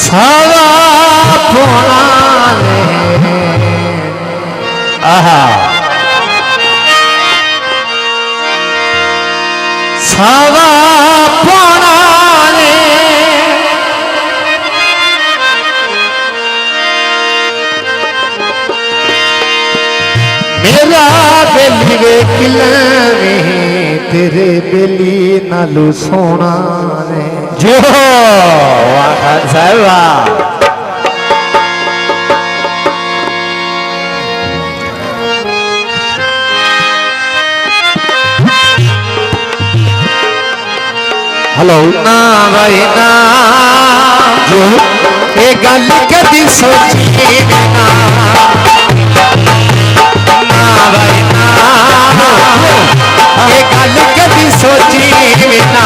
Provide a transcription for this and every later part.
सावा पोना आहा सावा पोना मेरा बेली वे किले तेरे बेली नालू सोना ने जो वाह साहबा हेलो ना भाई ना जो ये गल कदी सोची ना भाई ना ये गल कदी सोची ना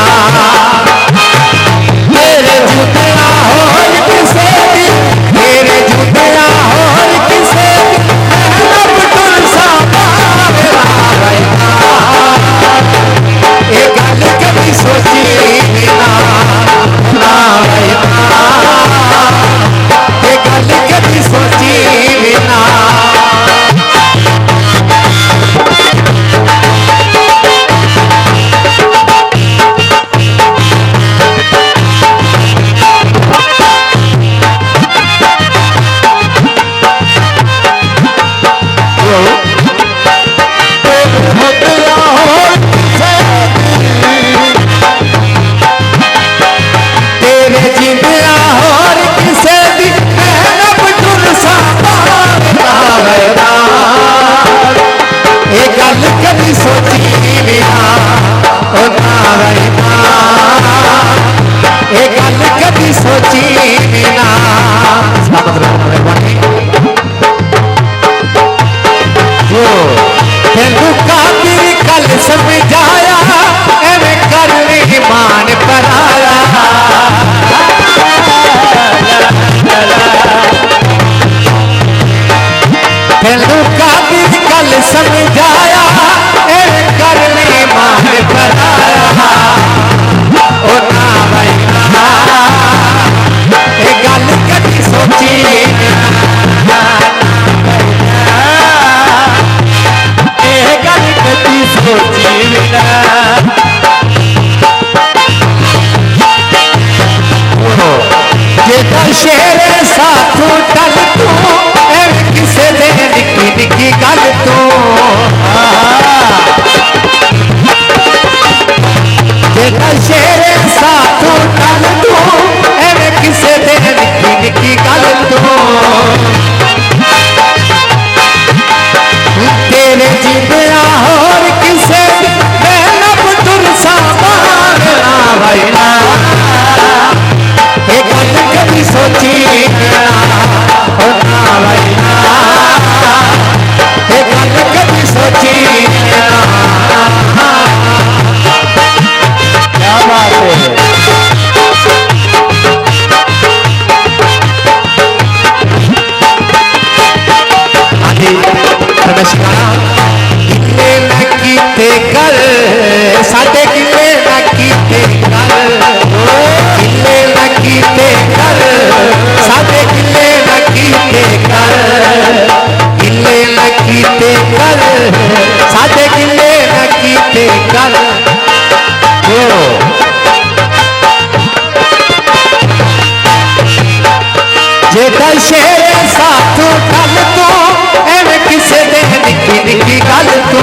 तेरे जुटिया हो किसे भी तेरे जुटिया हो किसे अब तुम साबा भाई ना ये गल कदी सोची ना भाई ना ये गल कदी सोची ना शेर साथू टल तू किसे दे निकी निकी गल तू जेदा शेर साथू टल तू किसे दे निकी निकी गल तू तेरे जिंदया होर किसे मैं लब तुरसा मारना भाई ना एक कभी सोची ना भाई ना एक कभी सोची ना क्या बात है आदि नमस्कार किले न कीते कर साडे किले न कीते कर किले न कीते कर साडे किले न कीते कर किले न कीते कर साडे किले न कीते कर जेदा शेर साथू गल तू एवं किसे दे निकी निकी गल तू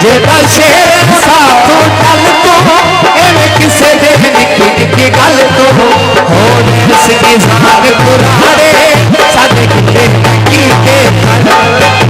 जेदा शेर साथू गल तू एवं किसे दे निकी निकी गल तू हो नरस की जान पुराने साडे किले कीते कर